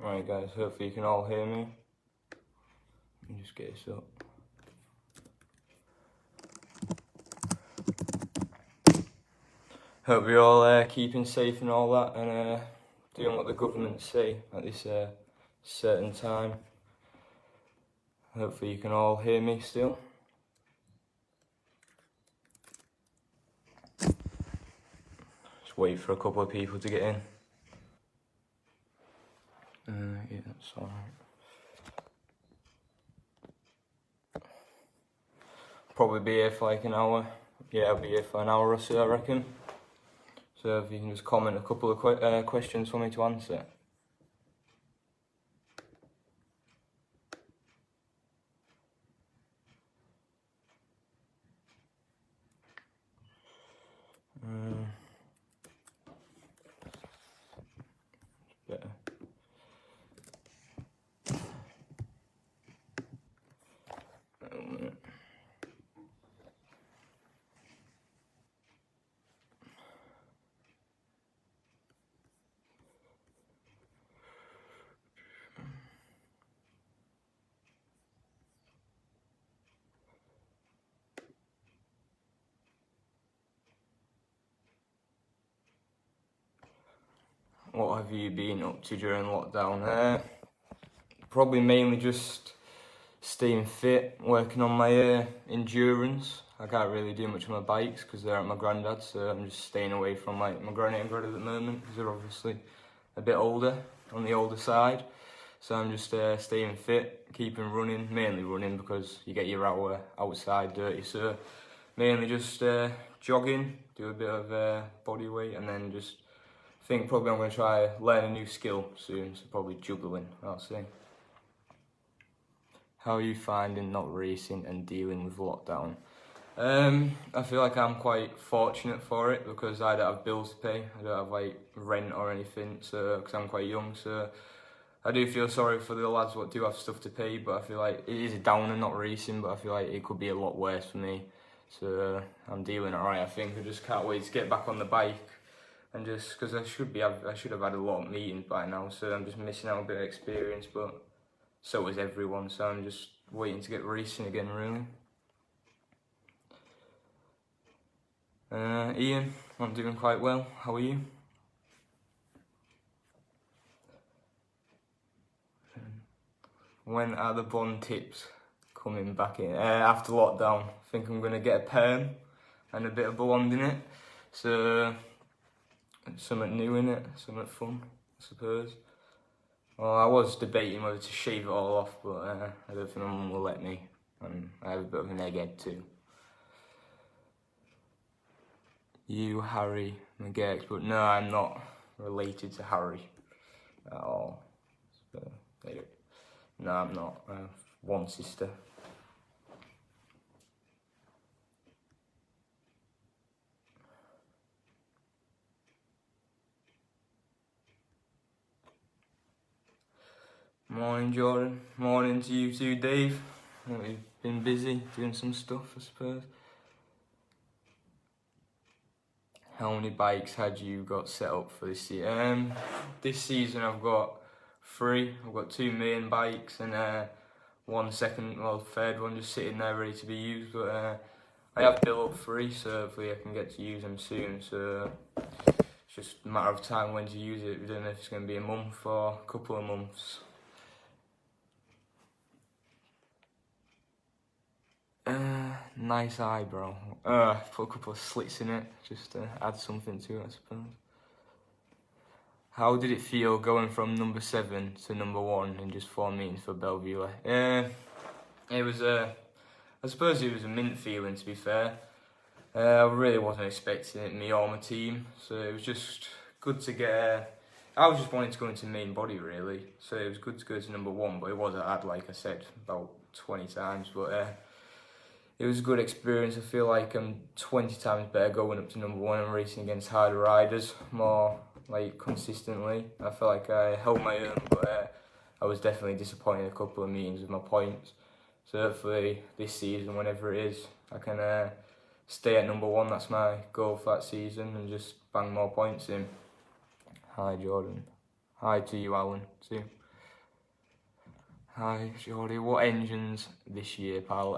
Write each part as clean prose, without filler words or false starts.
Right guys, hopefully you can all hear me. Let me just get this up. Hope you're all keeping safe and all that, and doing what the government say at this certain time. Hopefully you can all hear me still. Just wait for a couple of people to get in. Yeah, that's alright. Probably be here for like an hour. Yeah, I'll be here for an hour or so, I reckon. So if you can just comment a couple of questions for me to answer. Better. What have you been up to during lockdown? Probably mainly just staying fit, working on my endurance. I can't really do much on my bikes because they're at my granddad's, so I'm just staying away from like my granny and granddad at the moment because they're obviously a bit older, on the older side. So I'm just staying fit, keeping running, mainly running because you get your hour outside dirty. So mainly just jogging, do a bit of body weight, and then just think probably I'm going to try learn a new skill soon, so probably juggling, I'll see. How are you finding not racing and dealing with lockdown? I feel like I'm quite fortunate for it because I don't have bills to pay. I don't have like rent or anything, so because I'm quite young. So I do feel sorry for the lads what do have stuff to pay, but I feel like it is a downer not racing, but I feel like it could be a lot worse for me. So I'm dealing alright. I think I just can't wait to get back on the bike, and just because I should have had a lot of meetings by now, so I'm just missing out a bit of experience, but so is everyone, so I'm just waiting to get racing again, really. Ian, I'm doing quite well. How are you? When are the blonde tips coming back in? After lockdown, I think I'm going to get a perm and a bit of blonde in it. So, something new in it, something fun, I suppose. Well, I was debating whether to shave it all off, but I don't think my mum will let me. And I have a bit of an egghead too. You, Harry McGurk, but no, I'm not related to Harry at all. So, no, I'm not. I have one sister. Morning, Jordan. Morning to you too, Dave. I think we've been busy doing some stuff, I suppose. How many bikes had you got set up for this year? This season I've got 3. I've got 2 main bikes and third one just sitting there ready to be used. But I have built up 3, so hopefully I can get to use them soon. So it's just a matter of time when to use it. We don't know if it's going to be a month or a couple of months. Nice eyebrow. Put a couple of slits in it, just to add something to it, I suppose. How did it feel going from number 7 to number 1 in just 4 meetings for Bellevue? It was I suppose it was a mint feeling, to be fair. I really wasn't expecting it, me or my team, so it was just good to get. I was just wanting to go into main body really, so it was good to go to number 1, but it was hard, like I said, about 20 times, but it was a good experience. I feel like I'm 20 times better going up to number 1 and racing against harder riders more like consistently. I felt like I held my own, but I was definitely disappointed in a couple of meetings with my points. So hopefully this season, whenever it is, I can stay at number 1. That's my goal for that season, and just bang more points in. Hi Jordan. Hi to you, Alan, too. Hi, Jordy. What engines this year, pal?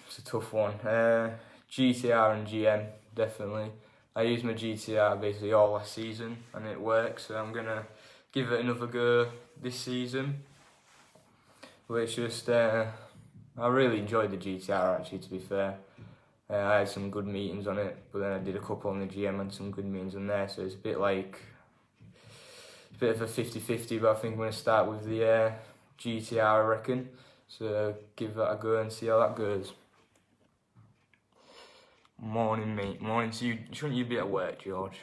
It's a tough one. GTR and GM, definitely. I used my GTR basically all last season and it works, so I'm gonna give it another go this season. But it's just, I really enjoyed the GTR actually, to be fair. I had some good meetings on it, but then I did a couple on the GM and some good meetings on there, so it's a bit like, a bit of a 50-50, but I think I'm going to start with the GTR, I reckon. So give that a go and see how that goes. Morning, mate. Morning to you. Shouldn't you be at work, George?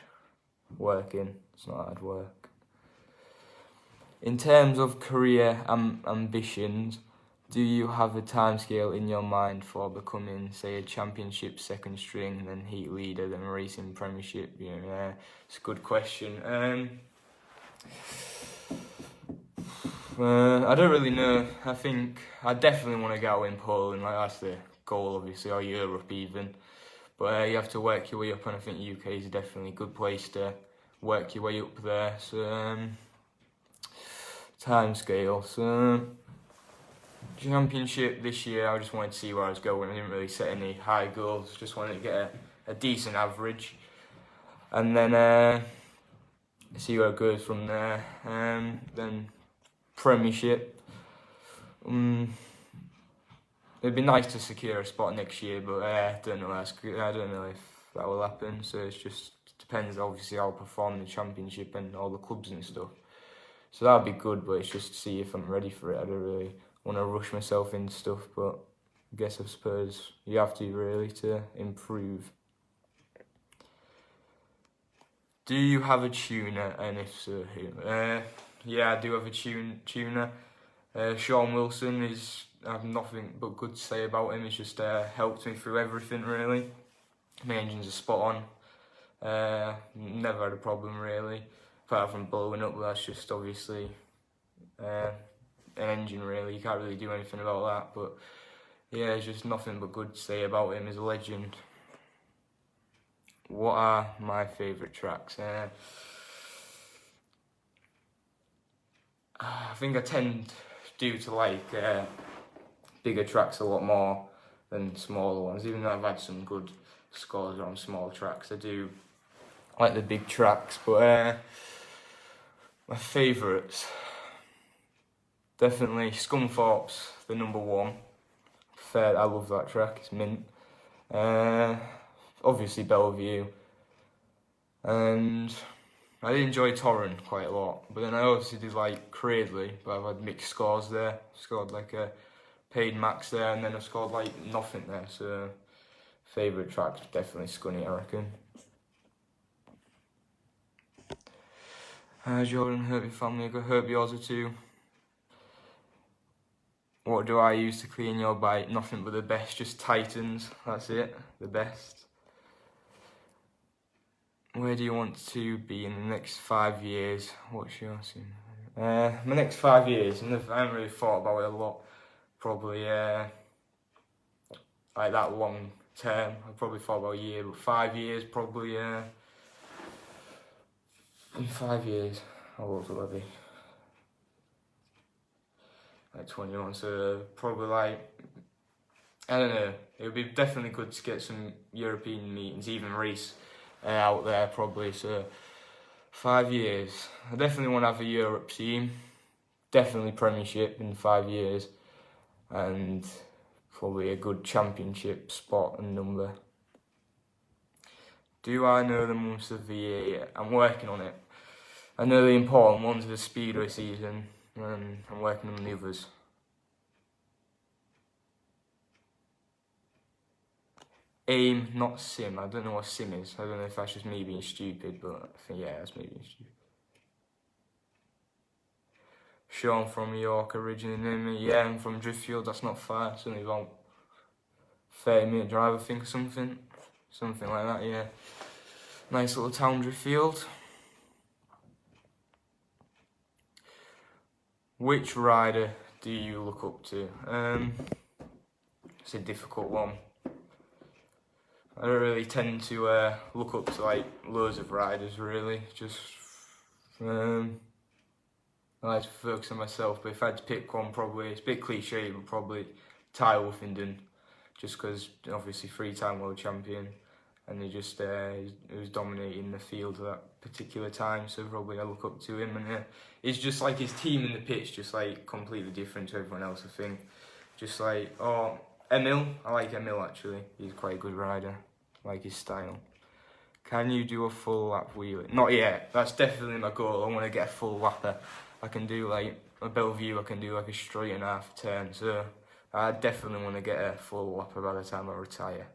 Working. It's not hard work. In terms of career ambitions, do you have a timescale in your mind for becoming, say, a championship second string, then heat leader, then racing premiership? It's a good question. I don't really know. I think I definitely want to go in Poland. Like, that's the goal, obviously, or Europe even. But you have to work your way up, and I think UK is definitely a good place to work your way up there. So time scale. So championship this year, I just wanted to see where I was going. I didn't really set any high goals. Just wanted to get a decent average, and then see where it goes from there. Then premiership. It'd be nice to secure a spot next year, but I don't know. I don't know if that will happen. So it just depends, obviously, how I perform in the championship and all the clubs and stuff. So that'd be good, but it's just to see if I'm ready for it. I don't really want to rush myself into stuff, but I suppose you have to really to improve. Do you have a tuner, and if so, who? Yeah, I do have a tuner. Sean Wilson I have nothing but good to say about him. He's just helped me through everything, really. My engine's are spot on. Never had a problem, really, apart from blowing up. But that's just obviously an engine, really. You can't really do anything about that. But yeah, there's just nothing but good to say about him. He's a legend. What are my favourite tracks? I think I tend to like bigger tracks a lot more than smaller ones, even though I've had some good scores on small tracks. I do like the big tracks, but my favourites, definitely Scunthorpe's the number one. I love that track, it's mint. Obviously Bellevue, and I did enjoy Torrent quite a lot, but then I obviously did like Cradley, but I've had mixed scores there. Scored like a paid max there, and then I scored like nothing there. So favourite track's definitely Scunny, I reckon. Jordan, hope your family, hope yours are too. What do I use to clean your bike? Nothing but the best, just Titans, that's it, the best. Where do you want to be in the next 5 years? What's your scene? My next 5 years, I haven't really thought about it a lot. Probably like that long term. I probably thought about a year, but 5 years probably. In 5 years, how old will I be? Like 21. So probably like, I don't know. It would be definitely good to get some European meetings, even race out there probably. So 5 years, I definitely want to have a Europe team, definitely Premiership in 5 years, and probably a good championship spot and number. Do I know the months of the year yet? I'm working on it. I know the important ones of the Speedway season, and I'm working on the others. Aim, not sim. I don't know what sim is. I don't know if that's just me being stupid, but I think, yeah, that's me being stupid. Sean from York originally knew me. Yeah, I'm from Driftfield. That's not far. It's only about 30-minute drive, I think, or something. Something like that, yeah. Nice little town, Driftfield. Which rider do you look up to? It's a difficult one. I don't really tend to look up to like loads of riders, really. Just I I like to focus on myself, but if I had to pick one, probably, it's a bit cliche, but probably Ty Wolfenden, just because obviously 3-time world champion, and he just he was dominating the field at that particular time, so probably I look up to him. And it's just like his team in the pitch, just like completely different to everyone else, I think. Just like, oh, Emil, I like Emil actually, he's quite a good rider, I like his style. Can you do a full lap wheelie? Not yet, that's definitely my goal. I want to get a full lapper. I can do like a Bellevue, I can do like a straight and a half turn, so I definitely want to get a full lapper by the time I retire.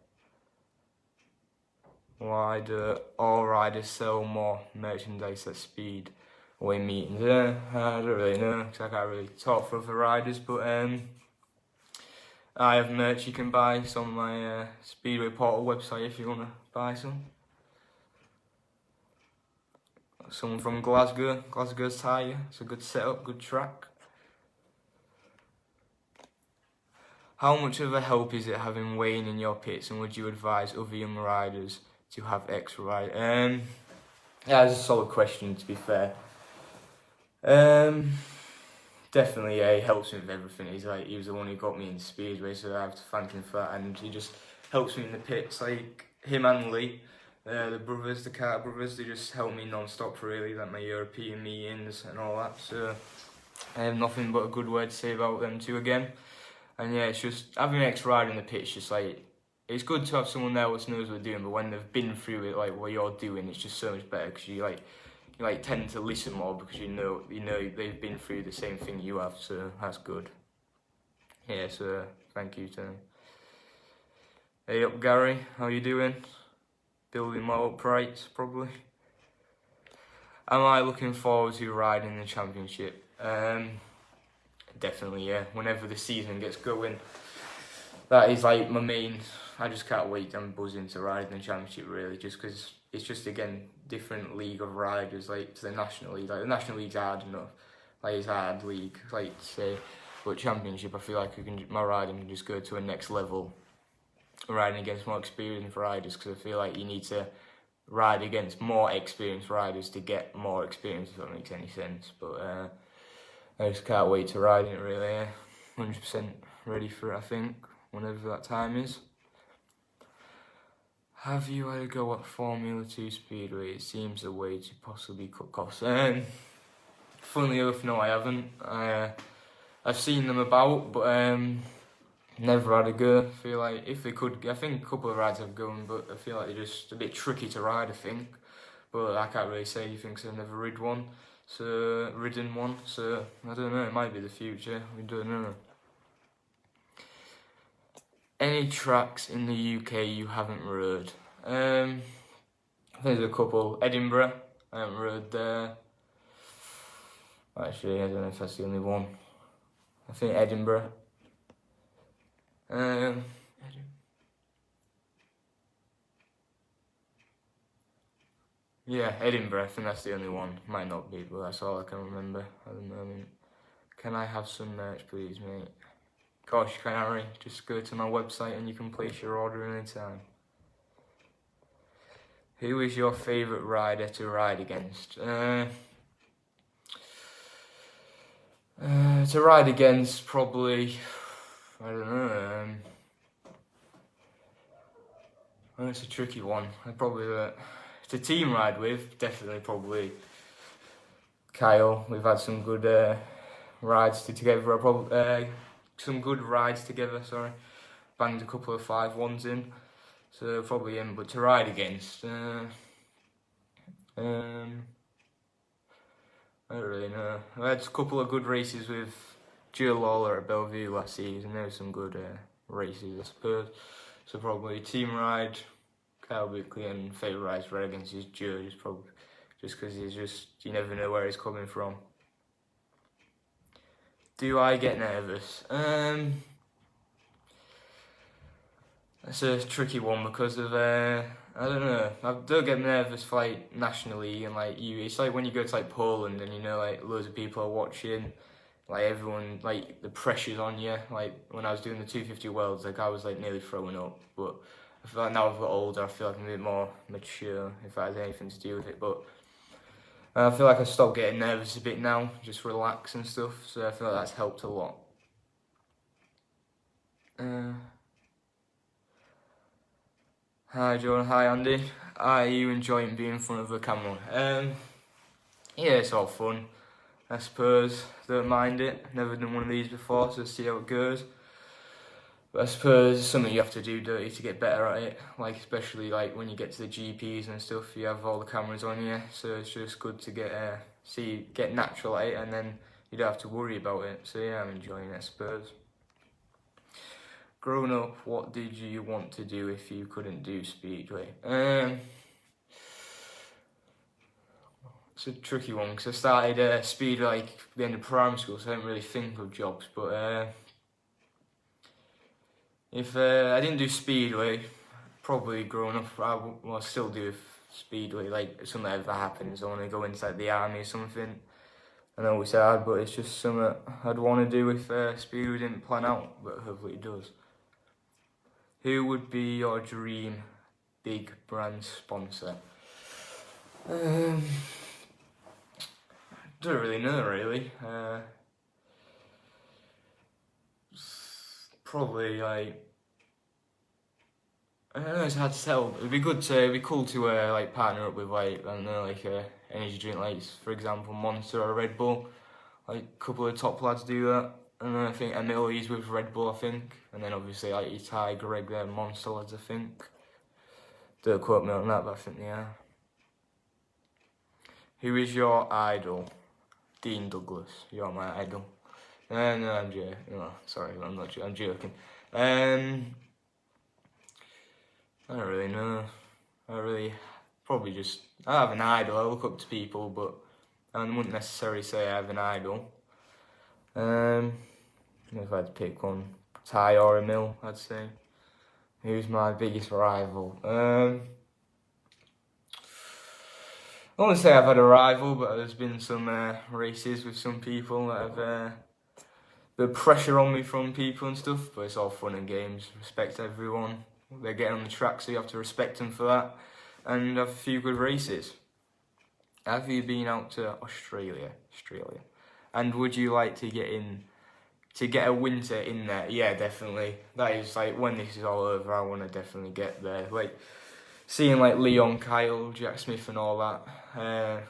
Why do all riders sell more merchandise at Speedway meetings? I don't really know, because I can't really talk for other riders, but I have merch you can buy. It's on my Speedway portal website if you want to buy some. Someone from Glasgow, Glasgow's tyre. It's a good setup, good track. How much of a help is it having Wayne in your pits, and would you advise other young riders to have X-Ride? Yeah, that's a solid question, to be fair. Definitely, yeah, he helps me with everything. He was the one who got me into Speedway, so I have to thank him for that. And he just helps me in the pits, like him and Lee, the brothers, the Carter brothers. They just help me non-stop, really, like my European meetings and all that. So I have nothing but a good word to say about them two again. And yeah, it's just having an X-Rider in the pitch, just like, it's good to have someone there who knows what they're doing, but when they've been through it, like what you're doing, it's just so much better, because you tend to listen more, because you know they've been through the same thing you have, so that's good. Yeah, so thank you, Tony. Hey up, Gary, how you doing? Building more uprights, probably. Am I looking forward to riding the championship? Definitely, yeah. Whenever the season gets going, that is like my main. I just can't wait. I'm buzzing to ride in the championship, really, just because it's just, again, different league of riders, like to the national league. Like the national league's hard enough, like it's a hard league, like to say, but championship, I feel like my riding can just go to a next level, riding against more experienced riders, because I feel like you need to ride against more experienced riders to get more experience, if that makes any sense. But I just can't wait to ride in it, really. 100% ready for it, I think, whenever that time is. Have you had a go at Formula 2 Speedway? It seems a way to possibly cut costs. Funnily enough, no, I haven't. I've seen them about, but never had a go. I feel like if they could, I think a couple of rides have gone, but I feel like they're just a bit tricky to ride, I think. But I can't really say anything, because I've never ridden one, so I don't know, it might be the future, we don't know. Any tracks in the UK you haven't rode? I think there's a couple. Edinburgh, I haven't rode there. Actually, I don't know if that's the only one. I think Edinburgh. Yeah, Edinburgh, I think that's the only one. Might not be, but that's all I can remember at the moment. Can I have some merch, please, mate? Of course you can, Harry. Just go to my website and you can place your order anytime. Who is your favourite rider to ride against? To ride against, probably, I don't know. It's a tricky one. I'd probably, to team ride with, definitely probably Kyle. We've had some good rides together. Some good rides together, sorry. Banged a couple of 5-1s in, so probably him. But to ride against, I don't really know. I had a couple of good races with Joe Lawler at Bellevue last season. There were some good races, I suppose. So probably team ride, Kyle Buckley, and favourite rides to ride against is Joe, just because you never know where he's coming from. Do I get nervous? That's a tricky one, because of I don't know. I don't get nervous for like nationally, and like it's like when you go to like Poland and like loads of people are watching, like everyone, like the pressure's on you. Like when I was doing the 250 Worlds, like I was like nearly throwing up. But I feel like now I've got older, I feel like I'm a bit more mature, if that has anything to do with it. But I feel like I stopped getting nervous a bit now, just relax and stuff, so I feel like that's helped a lot. Hi John, hi Andy. Are you enjoying being in front of the camera? Yeah, it's all fun, I suppose. Don't mind it. Never done one of these before, so see how it goes. But I suppose it's something you have to do, don't you, to get better at it. Like, especially like when you get to the GPs and stuff, you have all the cameras on you, so it's just good to get natural at it, and then you don't have to worry about it. So yeah, I'm enjoying it, I suppose. Growing up, what did you want to do if you couldn't do Speedway? It's a tricky one, because I started Speedway like at the end of primary school, so I didn't really think of jobs, but if I didn't do Speedway, probably growing up, I'll still do Speedway, like if something ever happens, I want to go into like, the army or something. I know it's hard, but it's just something I'd want to do if Speedway didn't plan out, but hopefully it does. Who would be your dream big brand sponsor? Don't really know, really. Probably like, I don't know, it's hard to tell. It'd be cool to like partner up with like, I don't know, like energy drink, like for example Monster or Red Bull. Like a couple of top lads do that. And then I think Emily's with Red Bull, I think. And then obviously like Itai, Greg, they're Monster lads, I think. Don't quote me on that, but I think they are. Who is your idol? Dean Douglas, you're my idol. No, I'm joking. No, sorry, I'm not joking. I'm joking. I don't really know. I have an idol. I look up to people, but I wouldn't necessarily say I have an idol. If I had to pick one, Ty or Emil, I'd say. Who's my biggest rival? I won't say I've had a rival, but there's been some races with some people that have the pressure on me from people and stuff, but it's all fun and games. Respect everyone. They're getting on the track, so you have to respect them for that, and have a few good races. Have you been out to Australia? And would you like to get a winter in there? Yeah, definitely. That is like, when this is all over, I want to definitely get there. Like seeing like Leon, Kyle, Jack Smith and all that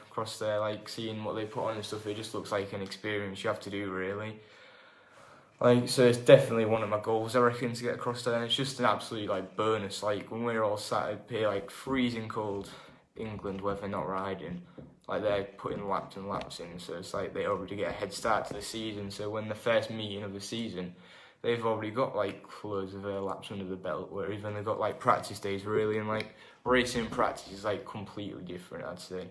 across there, like seeing what they put on and stuff, it just looks like an experience you have to do, really. Like, so it's definitely one of my goals, I reckon, to get across there. And it's just an absolute like bonus. Like when we're all sat up here, like freezing cold England weather, not riding, like they're putting laps and laps in, so it's like they already get a head start to the season. So when the first meeting of the season, they've already got like loads of laps under the belt, where even they've got like practice days, really. And like racing practice is like completely different, I'd say,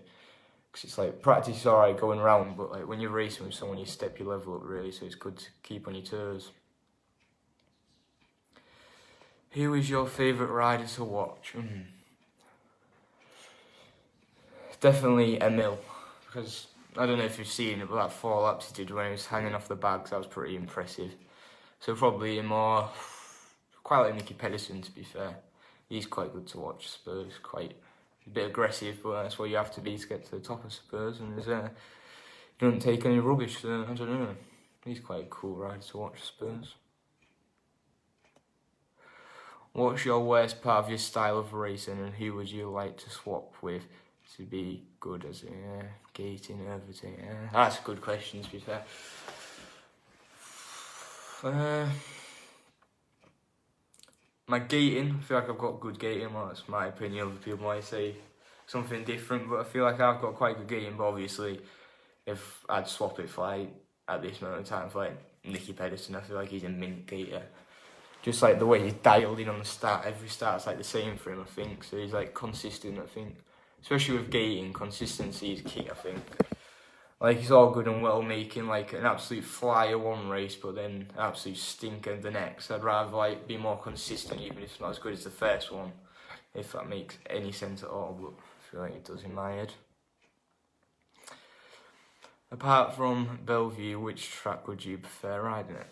because it's like practice is alright going around, but like when you're racing with someone, you step your level up, really, so it's good to keep on your toes. Who is your favourite rider to watch? Definitely Emil, because I don't know if you've seen it, but that 4 laps he did when he was hanging off the bags, that was pretty impressive. So probably quite like Nicky Pedersen, to be fair. He's quite good to watch, I suppose. Quite a bit aggressive, but that's what you have to be to get to the top, I suppose. And he doesn't take any rubbish, so I don't know. He's quite a cool rider to watch, I suppose. What's your worst part of your style of racing, and who would you like to swap with to be good as gating, everything? That's a good question, to be fair. My gating, I feel like I've got good gating. Well, that's my opinion. Other people might say something different, but I feel like I've got quite good gating. But obviously, if I'd swap it for like, at this moment in time, for like Nicky Pedersen, I feel like he's a mint gator. Just like the way he's dialed in on the start, every start's like the same for him, I think. So he's like consistent, I think. Especially with gating, consistency is key, I think. Like, he's all good and well making like an absolute flyer one race, but then an absolute stinker the next. I'd rather like be more consistent, even if it's not as good as the first one, if that makes any sense at all, but I feel like it does in my head. Apart from Bellevue, which track would you prefer riding it?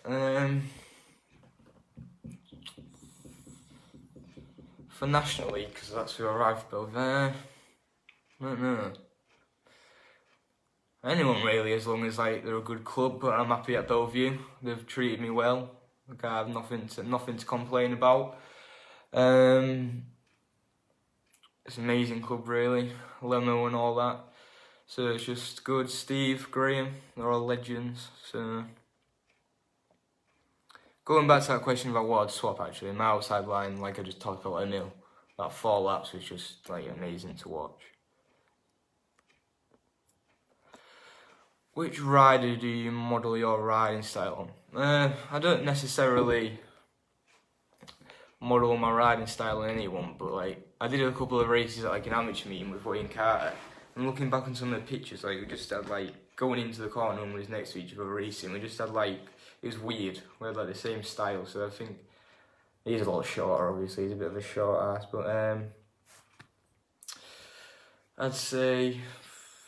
For National League, because that's who I ride for Bellevue. I don't know. anyone really, as long as like they're a good club. But I'm happy at Bellevue. They've treated me well. Like, I have nothing to complain about. It's an amazing club, really. Lemo and all that. So it's just good. Steve, Graham, they're all legends. So going back to that question about what I'd swap, actually, my outside line, like I just talked about, Emil, that 4 laps was just like amazing to watch. Which rider do you model your riding style on? I don't necessarily model my riding style on anyone, but like I did a couple of races at like an amateur meeting with Wayne Carter, and looking back on some of the pictures, like we just had like going into the corner and we was next to each other racing. We just had like, it was weird. We had like the same style, so I think he's a lot shorter. Obviously, he's a bit of a short ass, but I'd say,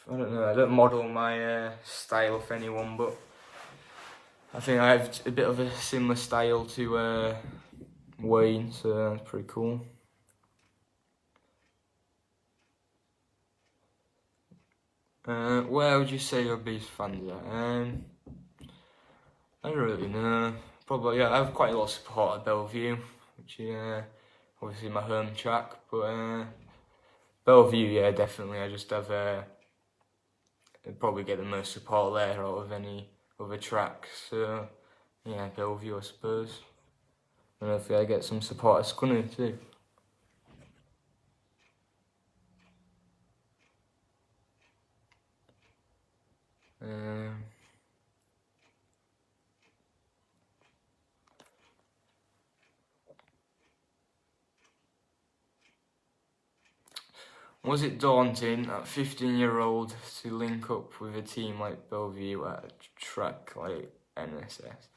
I don't know. I don't model my style off anyone, but I think I have a bit of a similar style to Wayne, so that's pretty cool. Where would you say your biggest fans are? I don't really know. Probably, yeah, I have quite a lot of support at Bellevue, which is obviously my home track, but Bellevue, yeah, definitely. I just have I'd probably get the most support there out of any other track, so yeah, Bellevue, I suppose. And hopefully I get some support at Scunny too. Was it daunting at 15-year-old to link up with a team like Bellevue at a track like NSS?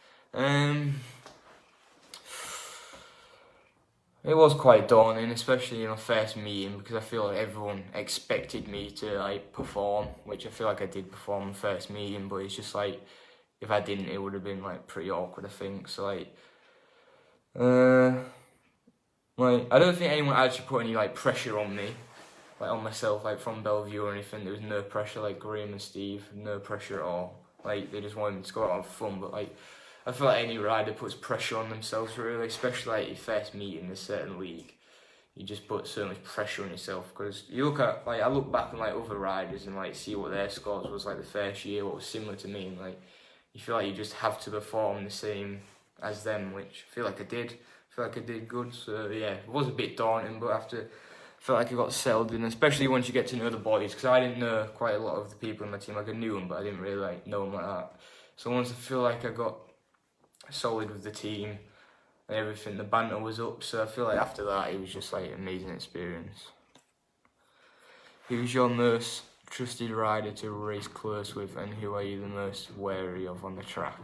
It was quite daunting, especially in our first meeting, because I feel like everyone expected me to like perform, which I feel like I did perform in the first meeting, but it's just like, if I didn't, it would have been like pretty awkward, I think. So like I don't think anyone actually put any like pressure on me, like on myself, like from Bellevue or anything. There was no pressure, like Graham and Steve, no pressure at all. Like they just wanted me to go out and have fun, but like I feel like any rider puts pressure on themselves, really, especially like your first meet in a certain league. You just put so much pressure on yourself, because you look at, like, I look back on like other riders and like see what their scores was like the first year, what was similar to me, and like you feel like you just have to perform the same as them, which I feel like I did. I feel like I did good, so yeah, it was a bit daunting, but after, I felt like I got settled in, especially once you get to know the boys, because I didn't know quite a lot of the people in my team. Like I knew them, but I didn't really like know them like that. So once I feel like I got solid with the team and everything, the banter was up, so I feel like after that it was just like an amazing experience. Who's your most trusted rider to race close with, and who are you the most wary of on the track?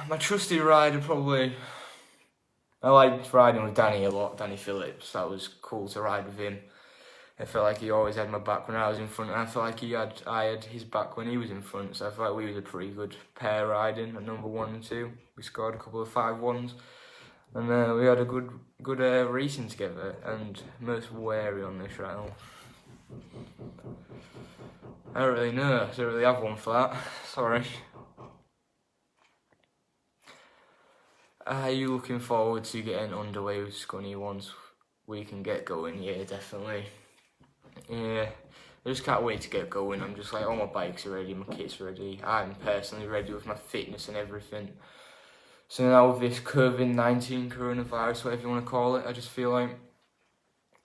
My trusted rider, probably, I liked riding with Danny a lot, Danny Phillips. That was cool to ride with him. I felt like he always had my back when I was in front, and I felt like I had his back when he was in front, so I felt like we was a pretty good pair riding at number 1 and 2. We scored a couple of 5-1s, and we had a good racing together. And most wary on this round, I don't really know, I don't really have one for that, sorry. Are you looking forward to getting underway with Scunny once we can get going? Yeah, definitely. Yeah, I just can't wait to get going. I'm just like, all my bikes are ready, my kit's ready. I'm personally ready with my fitness and everything. So now with this COVID-19 coronavirus, whatever you want to call it, I just feel like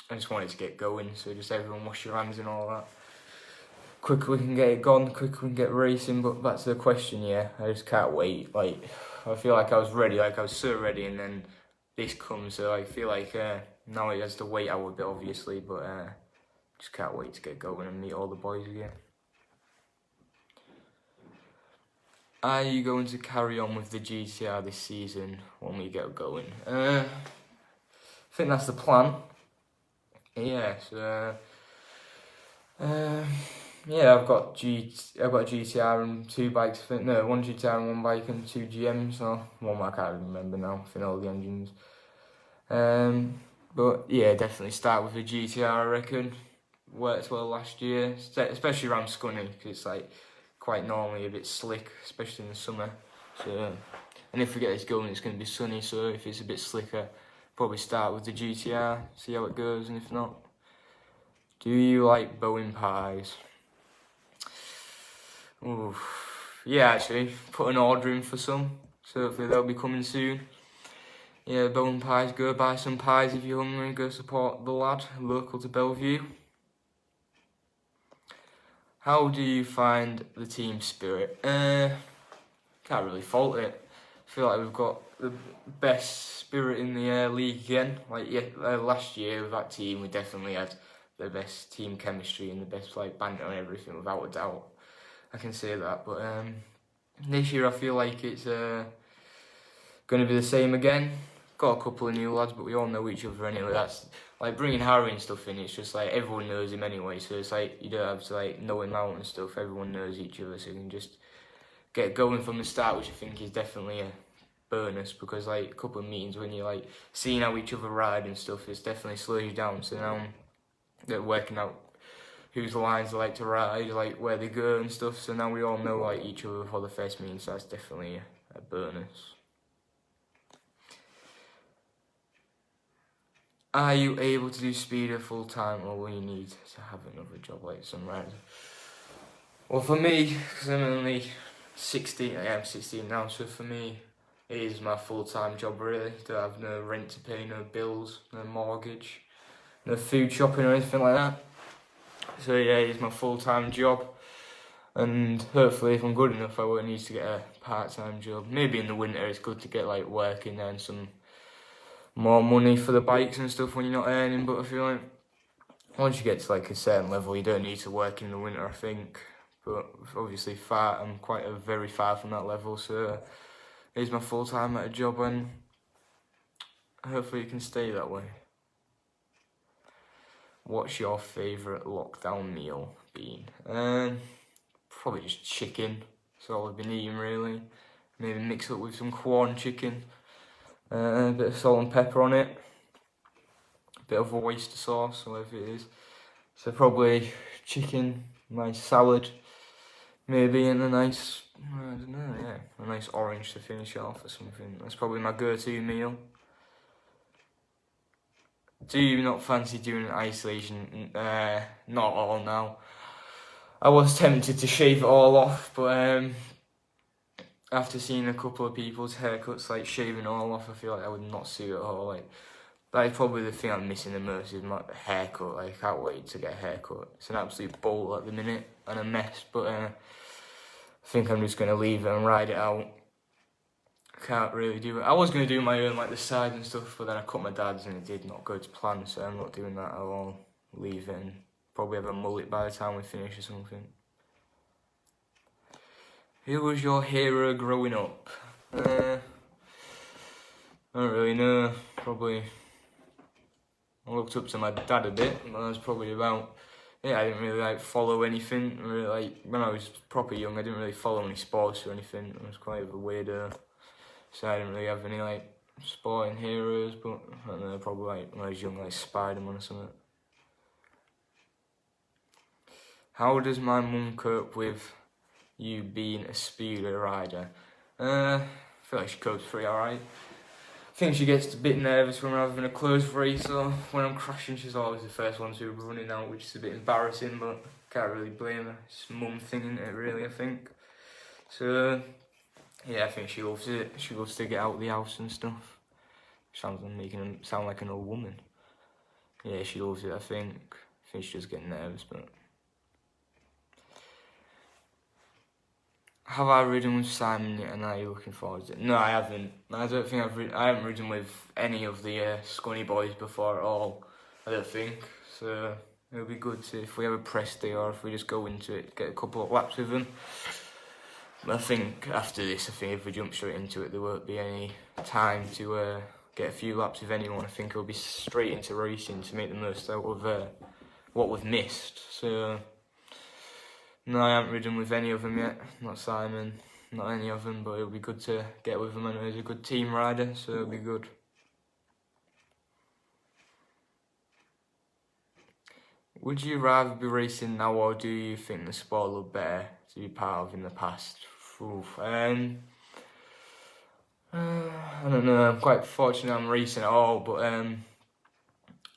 I just wanted to get going. So just everyone wash your hands and all that. Quicker we can get it gone, quicker we can get racing. But back to the question, yeah, I just can't wait. Like, I feel like I was ready, like I was so ready, and then this comes. So I feel like now it has to wait out a bit, obviously, but just can't wait to get going and meet all the boys again. Are you going to carry on with the GTR this season when we get going? I think that's the plan. Yeah, so yeah, I've got a GTR and 2 bikes. I think, no, 1 GTR and 1 bike and 2 GMs. So one I can't remember now. I think all the engines. But yeah, definitely start with a GTI, I reckon. Worked well last year, especially around Scunny, because it's like quite normally a bit slick, especially in the summer. So, and if we get this going, it's going to be sunny, so if it's a bit slicker, probably start with the GTR, see how it goes, and if not. Do you like Bowen pies? Ooh, yeah, actually, put an order in for some, so hopefully they'll be coming soon. Yeah, Bowen pies, go buy some pies if you're hungry, go support the lad, local to Bellevue. How do you find the team spirit? Can't really fault it. I feel like we've got the best spirit in the league again. Like last year with that team, we definitely had the best team chemistry and the best like banter and everything, without a doubt. I can say that. But this year I feel like it's going to be the same again. Got a couple of new lads, but we all know each other anyway. That's like bringing Harry and stuff in. It's just like everyone knows him anyway, so it's like you don't have to like know him out and stuff. Everyone knows each other, so you can just get going from the start, which I think is definitely a bonus, because like a couple of meetings when you're like seeing how each other ride and stuff, it's definitely slows you down. So now they're working out whose lines they like to ride, like where they go and stuff. So now we all know like each other for the first meeting, so that's definitely a bonus. Are you able to do speeder full time, or will you need to have another job like some riders? Well, for me, because I'm only 16, I am 16 now, so for me, it is my full-time job really. Don't have no rent to pay, no bills, no mortgage, no food shopping or anything like that. So yeah, it's my full-time job, and hopefully if I'm good enough, I won't need to get a part-time job. Maybe in the winter it's good to get like work in there and some more money for the bikes and stuff when you're not earning, but I feel like once you get to like a certain level, you don't need to work in the winter, I think. But obviously I'm very far from that level, so it's my full-time at a job, and hopefully it can stay that way. What's your favourite lockdown meal been? Probably just chicken. That's all I've been eating really. Maybe mix it with some corn chicken. A bit of salt and pepper on it. A bit of oyster sauce, whatever it is. So probably chicken, nice salad. Maybe in a nice, I don't know, yeah, a nice orange to finish it off or something. That's probably my go-to meal. Do you not fancy doing an isolation? Not all now. I was tempted to shave it all off, but after seeing a couple of people's haircuts, like shaving it all off, I feel like I would not suit it at all. Like, that's probably the thing I'm missing the most is my haircut. Like, I can't wait to get a haircut. It's an absolute bowl at the minute and a mess, but I think I'm just going to leave it and ride it out. I can't really do it. I was going to do my own, like the side and stuff, but then I cut my dad's and it did not go to plan, so I'm not doing that at all. Leave it and probably have a mullet by the time we finish or something. Who was your hero growing up? I don't really know. Probably I looked up to my dad a bit, but that was probably about. Yeah, I didn't really like follow anything. Really, like when I was proper young, I didn't really follow any sports or anything. I was quite a weirdo, so I didn't really have any like sporting heroes. But I don't know, probably like when I was young, like Spider-Man or something. How does my mum cope with you being a speeder rider? I feel like she copes pretty alright. I think she gets a bit nervous when we're having a close race, or when I'm crashing, she's always the first one to be running out, which is a bit embarrassing, but can't really blame her. It's a mum thing, isn't it, really, I think. So, yeah, I think she loves it. She loves to get out of the house and stuff. Sounds like making her sound like an old woman. Yeah, she loves it, I think. I think she's just getting nervous, but... Have I ridden with Simon yet, and are you looking forward to it? No, I haven't. I don't think I haven't ridden with any of the Scunny boys before at all. I don't think. So it'll be good to, if we have a press day or if we just go into it, get a couple of laps with them. But I think after this, if we jump straight into it, there won't be any time to get a few laps with anyone. I think it'll be straight into racing to make the most out of what we've missed. So. No, I haven't ridden with any of them yet. Not Simon, not any of them, but it'll be good to get with him. I know he's a good team rider, so it'll be good. Would you rather be racing now, or do you think the sport looked better to be part of in the past? Oof. I don't know. I'm quite fortunate I'm racing at all, but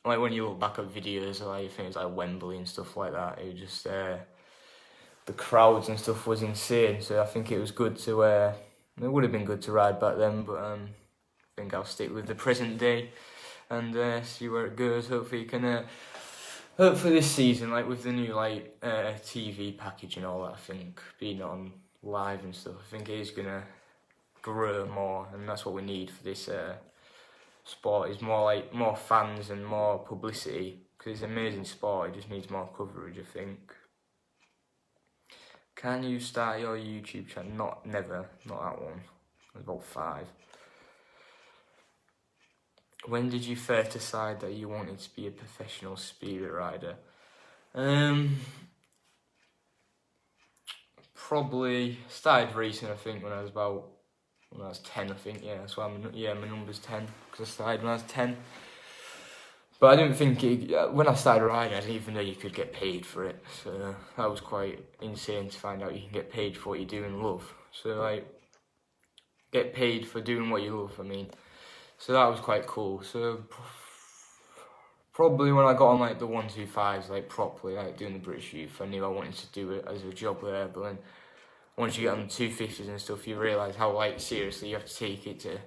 like when you look back at videos, like things like Wembley and stuff like that, it was just the crowds and stuff was insane. So I think it was good to. It would have been good to ride back then, but I think I'll stick with the present day and see where it goes. Hopefully, hopefully this season, like with the new like TV package and all that, I think being on live and stuff, I think it is gonna grow more, and that's what we need for this sport. Is more fans and more publicity, because it's an amazing sport. It just needs more coverage, I think. Can you start your YouTube channel? Never, not that one. I was about 5. When did you first decide that you wanted to be a professional speedway rider? Probably started racing, I think, when I was 10, I think. Yeah, that's why my number's 10, because I started when I was 10. But I didn't think when I started riding, I didn't even know you could get paid for it. So that was quite insane to find out you can get paid for what you do and love. So like, get paid for doing what you love, I mean. So that was quite cool. So probably when I got on like the 125s, like properly, like doing the British Youth, I knew I wanted to do it as a job there. But then once you get on the 250s and stuff, you realise how like seriously you have to take it to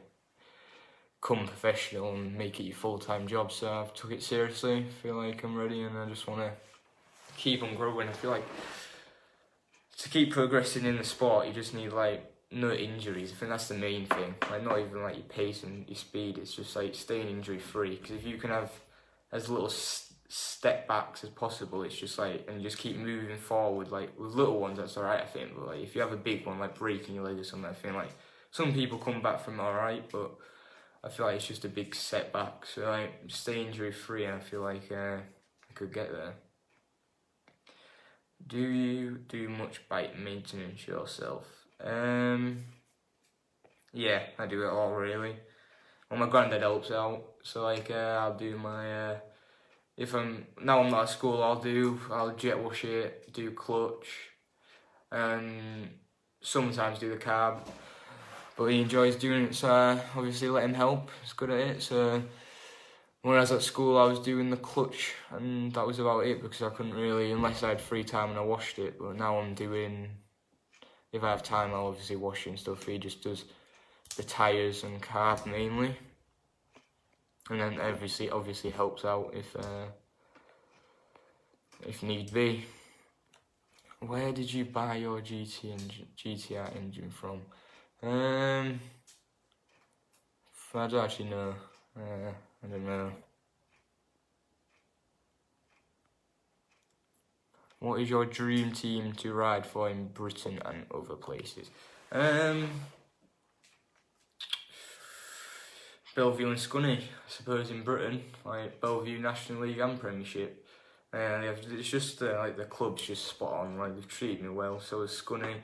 become professional and make it your full-time job. So I've took it seriously. I feel like I'm ready, and I just want to keep on growing. I feel like to keep progressing in the sport, you just need like no injuries. I think that's the main thing. Like not even like your pace and your speed. It's just like staying injury-free. Because if you can have as little step backs as possible, it's just like, and you just keep moving forward. Like with little ones, that's alright, I think. But like if you have a big one, like breaking your leg or something, I think like some people come back from it alright, but I feel like it's just a big setback. So like stay injury free, and I feel like I could get there. Do you do much bike maintenance yourself? Yeah, I do it all really. Well, my granddad helps out, so like I'll do my if I'm not at school, I'll jet wash it, do clutch, and sometimes do the carb. But he enjoys doing it, so I obviously let him help. He's good at it. So when I was at school, I was doing the clutch, and that was about it, because I couldn't really, unless I had free time and I washed it. But now I'm doing, if I have time, I'll obviously wash it and stuff. He just does the tyres and carb mainly, and then obviously helps out if need be. Where did you buy your GTI engine from? I don't actually know. I don't know. What is your dream team to ride for in Britain and other places? Bellevue and Scunny, I suppose, in Britain. Like Bellevue National League and Premiership. It's just like the club's just spot on. Like they've treated me well. So is Scunny.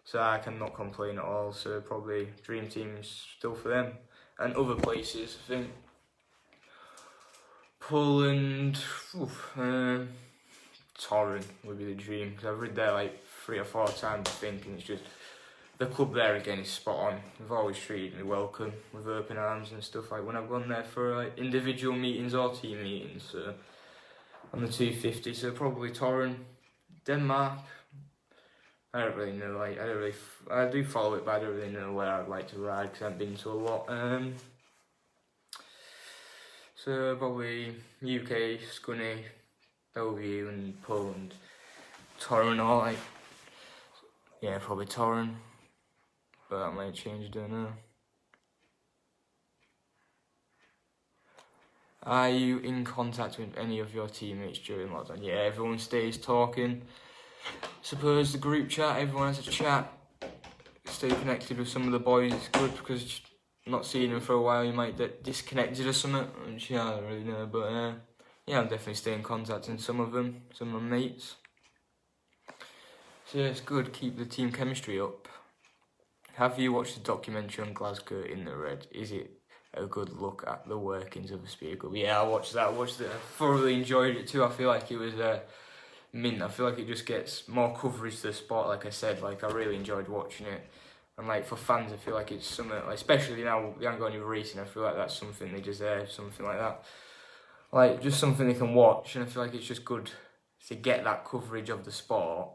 So I cannot complain at all. So probably dream teams still for them. And other places, I think Poland, Torren would be the dream. Because I've ridden there like 3 or 4 times, I think, and it's just the club there again is spot on. They've always treated me welcome with open arms and stuff. Like when I've gone there for like individual meetings or team meetings. So on the 250, so probably Torren, Denmark. I don't really know, like, I do follow it, but I don't really know where I'd like to ride, because I haven't been to a lot. So probably UK, Scunny, Bellevue and Poland. Torren or like, yeah, probably Torren, but that might change, I don't know. Are you in contact with any of your teammates during lockdown? Yeah, everyone stays talking. Suppose the group chat, everyone has a chat. Stay connected with some of the boys. It's good, because not seeing them for a while, you might get disconnected or something. Which, yeah, I don't really know, but yeah, I'm definitely staying in contact with some of them, some of my mates. So yeah, it's good. Keep the team chemistry up. Have you watched the documentary on Glasgow in the Red? Is it a good look at the workings of a speed club. Yeah, I watched that. I thoroughly enjoyed it too. I feel like it was mint. I feel like it just gets more coverage to the sport. Like I said, like I really enjoyed watching it. And like for fans, I feel like it's something, like, especially now they haven't got any racing. I feel like that's something they deserve, something like that. Like just something they can watch, and I feel like it's just good to get that coverage of the sport.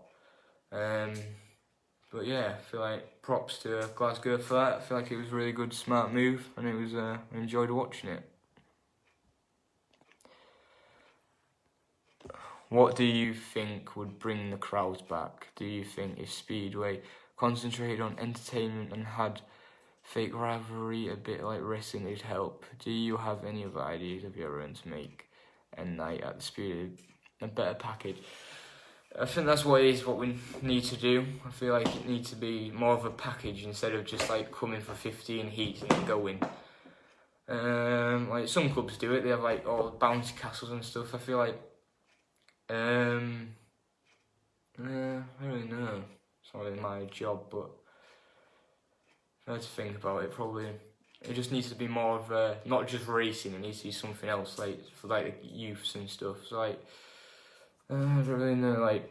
But yeah, I feel like props to Glasgow for that. I feel like it was a really good, smart move, and it was I enjoyed watching it. What do you think would bring the crowds back? Do you think if Speedway concentrated on entertainment and had fake rivalry a bit like wrestling, it'd help? Do you have any other ideas of your own to make a night at the Speedway a better package? I think that's what we need to do. I feel like it needs to be more of a package instead of just like coming for 15 heats and then going. Like some clubs do it, they have like all the bouncy castles and stuff. I feel like, I don't really know. It's not really my job, but I have to think about it. Probably it just needs to be more of not just racing. It needs to be something else, like for like the youths and stuff. So like, I don't really know. Like,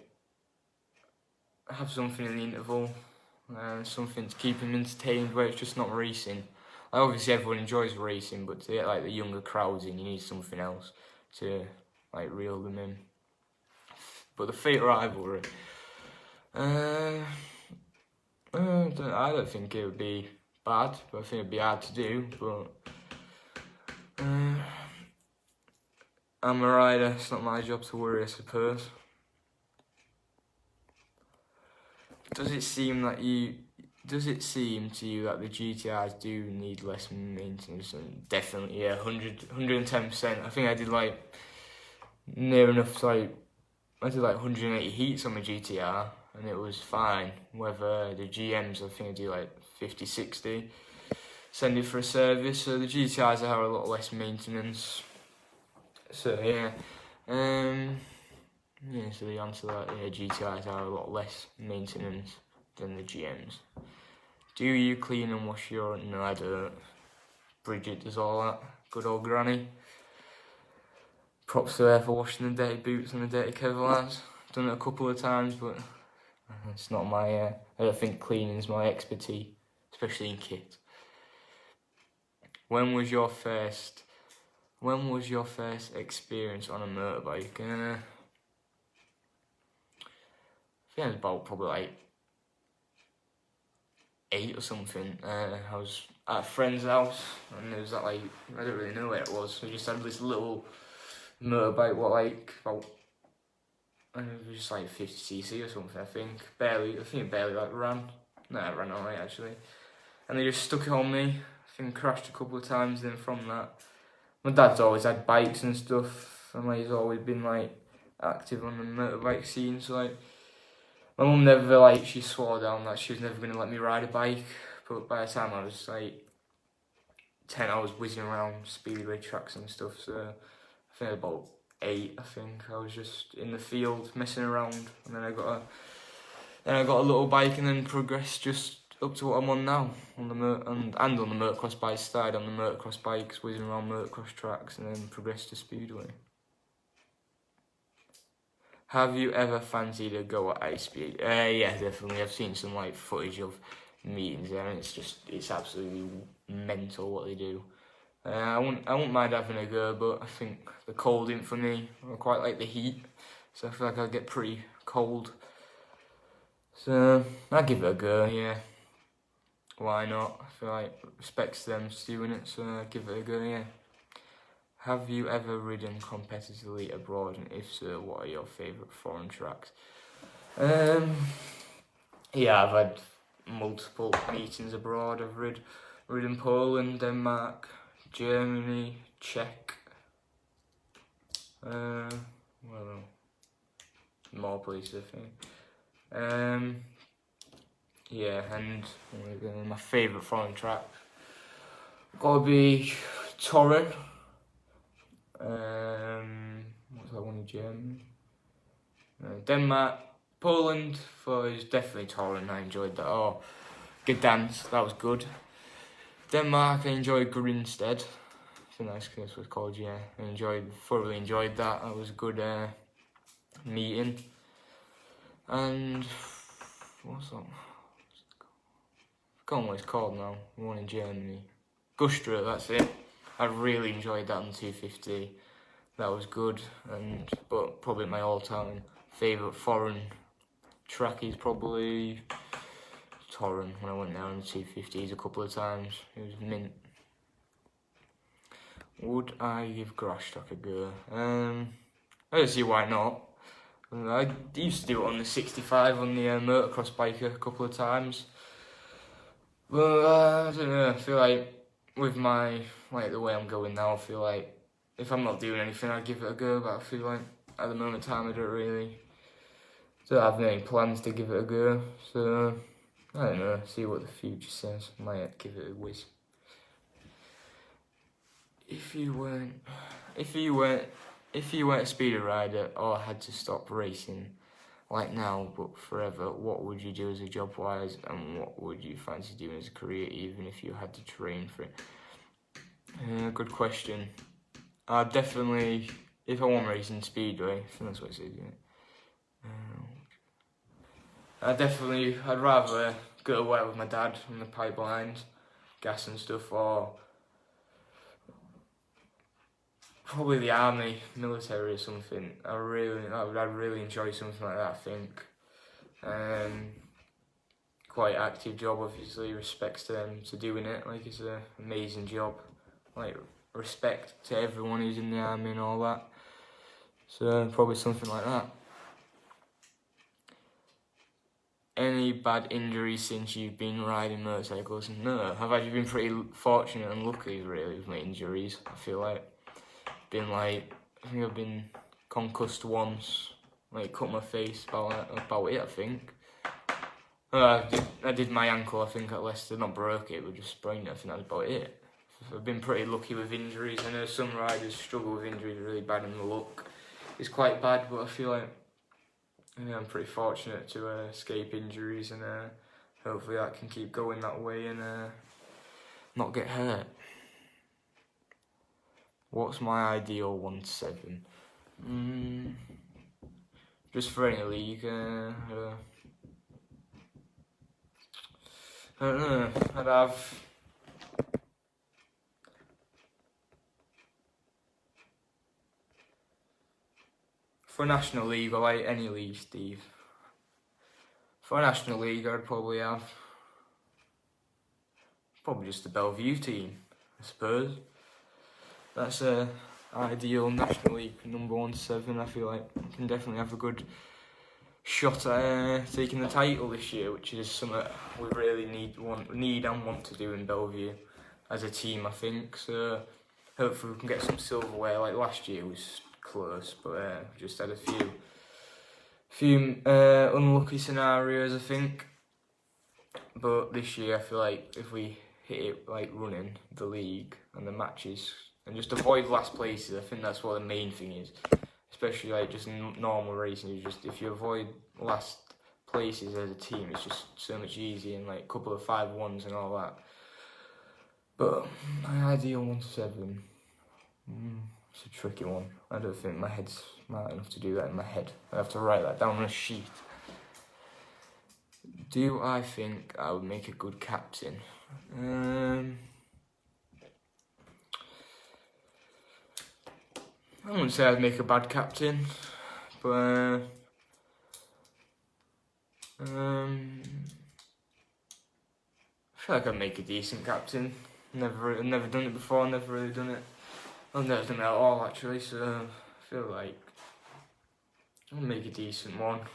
have something in the interval, something to keep them entertained where it's just not racing. Like, obviously everyone enjoys racing, but to get like the younger crowds in, you need something else to like reel them in. But the fate rivalry, I don't think it would be bad, but I think it'd be hard to do. But I'm a rider, it's not my job to worry, I suppose. Does it seem to you that the GTIs do need less maintenance? And definitely, yeah, 110%. I think I did like near enough to like, I did like 180 heats on my GTR and it was fine. Whether the GMs, I think I do like 50, 60, send it for a service. So the GTIs have a lot less maintenance. So yeah, yeah. So the answer to that, yeah, GTIs are a lot less maintenance than the GMs. Do you clean and wash your? No, I don't. Bridget does all that. Good old granny. Props to her for washing the dirty boots and the dirty Kevlars. Done it a couple of times, but it's not my. I don't think cleaning's my expertise, especially in kit. When was your first experience on a motorbike? I think it was about probably like 8 or something. I was at a friend's house and it was at like, I don't really know where it was. We just had this little motorbike, it was just like 50cc or something, I think. It barely like ran. No, it ran alright actually. And they just stuck it on me. I think crashed a couple of times. Then from that, my dad's always had bikes and stuff, and like he's always been like active on the motorbike scene. So like, my mum never like, she swore down that she was never gonna let me ride a bike. But by the time I was like 10, I was whizzing around Speedway tracks and stuff. So I think about 8. I think I was just in the field messing around, and then I got a little bike, and then progressed just up to what I'm on now on the on the motocross bike. Started on the motocross bikes, whizzing around motocross tracks, and then progressed to Speedway. Have you ever fancied a go at ice speed? Yeah, definitely. I've seen some like footage of meetings there, and it's absolutely mental what they do. I wouldn't mind having a go, but I think the cold ain't for me. I quite like the heat, so I feel like I'll get pretty cold. So I'll give it a go, yeah. Why not? I feel like respects them doing it, so I'll give it a go, yeah. Have you ever ridden competitively abroad, and if so, what are your favourite foreign tracks? Yeah, I've had multiple meetings abroad. I've ridden Poland, Denmark, Germany, Czech. Well, more places, I think. Yeah, and my favourite foreign track gotta be Torren. What's that one in Germany? Denmark, Poland. For is definitely Torren. I enjoyed that. Oh, good dance. That was good. Denmark, I enjoyed Grinstead. I think that's what it's called, yeah. I thoroughly enjoyed that. That was a good meeting. And what's that? I forgot what it's called now. The one in Germany. Gustra, that's it. I really enjoyed that on 250. That was good, but probably my all-time favourite foreign track is probably Torren. When I went there on the 250s a couple of times, it was mint. Would I give Grashtrack a go? I don't see why not. I used to do it on the 65 on the motocross bike a couple of times. Well, I don't know. I feel like with the way I'm going now, I feel like if I'm not doing anything, I'd give it a go. But I feel like at the moment in time, I don't have any plans to give it a go. So I don't know. See what the future says. Might give it a whiz. If you weren't a speeder rider or had to stop racing, like now but forever, what would you do as a job wise, and what would you fancy doing as a career, even if you had to train for it? Good question. I'd definitely, if I want racing Speedway, I think that's what it says, yeah. I'd rather go away with my dad on the pipelines, gas and stuff, or probably the army, military or something. I'd really enjoy something like that, I think. Quite active job, obviously, respects to them to doing it, like it's an amazing job. Like, respect to everyone who's in the army and all that. So, probably something like that. Any bad injuries since you've been riding motorcycles? No, I've actually been pretty fortunate and lucky, really, with my injuries. I feel like I think I've been concussed once, like cut my face, about it, I think. I did my ankle, I think, at Leicester, not broke it, but just sprained it. I think that was about it. I've been pretty lucky with injuries. I know some riders struggle with injuries really bad, and the luck is quite bad, but I feel like I'm pretty fortunate to escape injuries, and hopefully that can keep going that way and not get hurt. What's my ideal 1-7? Just for any league, I don't know. I'd have for National League, or like any league, Steve. For National League, I'd probably have just the Bellevue team, I suppose. That's a ideal National League number 1-7. I feel like I can definitely have a good shot at taking the title this year, which is something we really need and want to do in Bellevue as a team, I think. So hopefully we can get some silverware. Like last year was close, but just had a few unlucky scenarios, I think. But this year I feel like if we hit it like running the league and the matches and just avoid last places, I think that's what the main thing is. Especially like just normal racing, if you avoid last places as a team, it's just so much easier, and like a couple of 5-1s and all that. But my ideal 1-7, it's a tricky one. I don't think my head's smart enough to do that in my head. I have to write that down on a sheet. Do I think I would make a good captain? I wouldn't say I'd make a bad captain, but I feel like I'd make a decent captain. Never done it before. Never really done it. I've never done it at all, actually. So I feel like I'll make a decent one.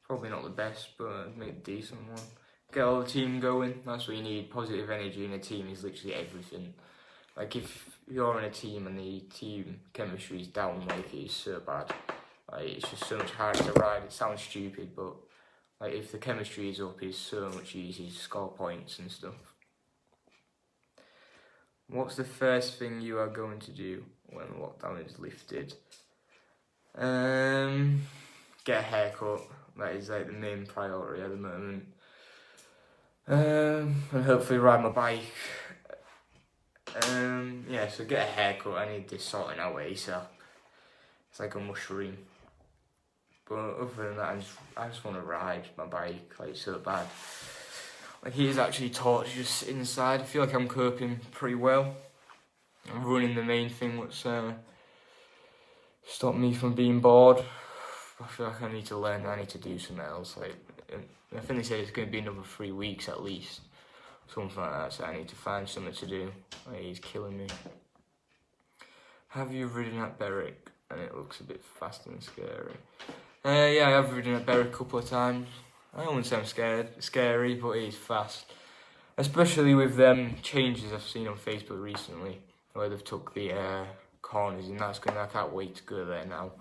Probably not the best, but I'd make a decent one. Get all the team going. That's what you need. Positive energy in a team is literally everything. Like if you're in a team and the team chemistry is down, like it's so bad. Like it's just so much harder to ride. It sounds stupid, but like if the chemistry is up, it's so much easier to score points and stuff. What's the first thing you are going to do when lockdown is lifted? Get a haircut. That is like the main priority at the moment. and hopefully ride my bike. Yeah, so get a haircut. I need this sorting out ASAP. It's like a mushroom. But other than that, I just want to ride my bike like so bad. Like he is actually taught to just sit inside. I feel like I'm coping pretty well. I'm running the main thing what's stopped me from being bored. I feel like I need to learn. I need to do something else. Like I think they said it's going to be another 3 weeks at least, something like that. So I need to find something to do. Like, he's killing me. Have you ridden at Barrack? And it looks a bit fast and scary. Yeah, I have ridden at Barrack a couple of times. I wouldn't say I'm scary, but it is fast. Especially with them changes I've seen on Facebook recently, where they've took the corners, and I can't wait to go there now.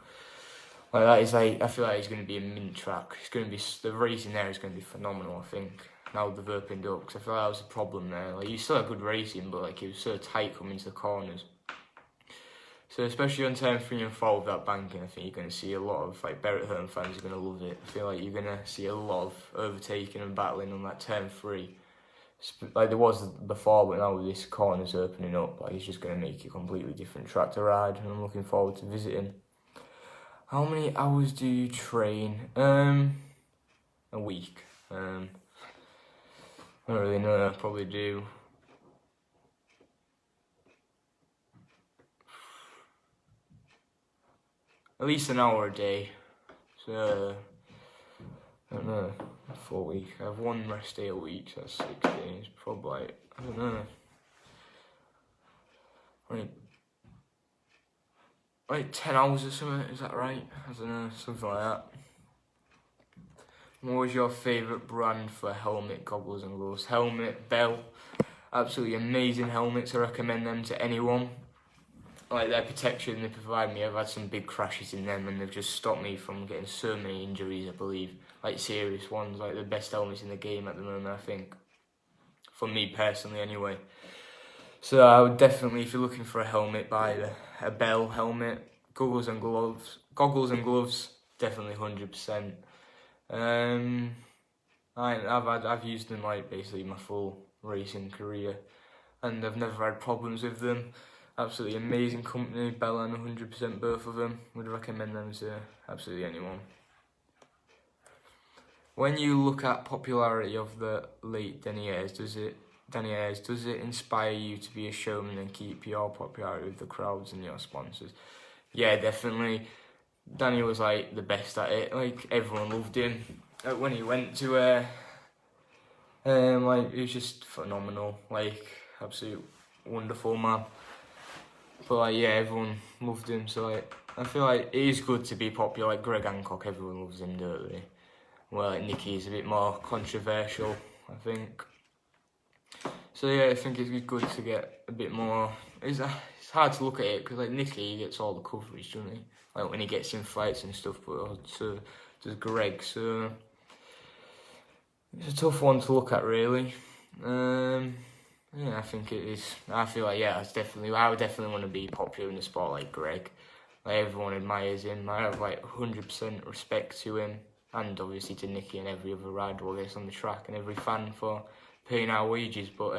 Like that is like, I feel like it's going to be a mint track. It's going to be, the racing there is going to be phenomenal, I think. Now they've opened up, because I feel like that was the problem there. Like you still have good racing, but like it was so tight coming to the corners. So especially on turn 3 and 4 with that banking, I think you're going to see a lot of like Barrack home fans are going to love it. I feel like you're going to see a lot of overtaking and battling on that turn 3. Like there was before, but now with this corners opening up, like it's just going to make a completely different track to ride, and I'm looking forward to visiting. How many hours do you train? A week. I don't really know, I probably do at least an hour a day. So I don't know, 4 weeks. I have 1 rest day a week, so that's 6 days. Probably, I don't know. Like 10 hours or something, is that right? I don't know, something like that. What was your favourite brand for helmet, goggles and gloves? Helmet, Belle. Absolutely amazing helmets, I recommend them to anyone. Like their protection they provide me, I've had some big crashes in them and they've just stopped me from getting so many injuries, I believe. Like serious ones, like the best helmets in the game at the moment, I think. For me personally anyway. So I would definitely, if you're looking for a helmet, buy a Belle helmet. Goggles and gloves, definitely 100%. I've used them like basically my full racing career, and I've never had problems with them. Absolutely amazing company, Belle and 100% both of them. Would recommend them to absolutely anyone. When you look at popularity of the late deniers, does it inspire you to be a showman and keep your popularity with the crowds and your sponsors? Yeah, definitely. Danny was like the best at it. Like everyone loved him. When he went to like he was just phenomenal. Like absolute wonderful man. But like yeah, everyone loved him. So like I feel like it is good to be popular. Like Greg Hancock, everyone loves him, don't they? Well, like Nicky's a bit more controversial, I think. So yeah, I think it's good to get a bit more. It's hard to look at it because like Nicky, he gets all the coverage, doesn't he? Like when he gets in fights and stuff, but so does Greg. So it's a tough one to look at, really. Yeah, I think it is. I feel like I would definitely want to be popular in the sport like Greg. Like everyone admires him. I have like 100% respect to him, and obviously to Nicky and every other rider who gets on the track and every fan for paying our wages. But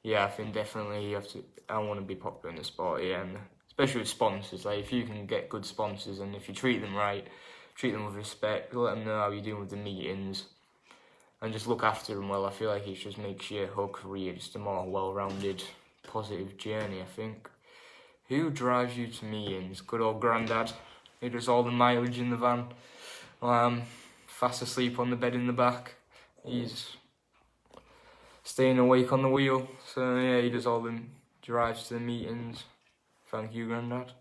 yeah, I think definitely I want to be popular in the sport, yeah, and especially with sponsors. Like if you can get good sponsors and if you treat them right, treat them with respect, let them know how you're doing with the meetings, and just look after them well. I feel like it just makes your whole career just a more well-rounded, positive journey, I think. Who drives you to meetings? Good old Grandad. He does all the mileage in the van. I'm fast asleep on the bed in the back. He's staying awake on the wheel. So yeah, he does all the drives to the meetings. Thank you, Grandad.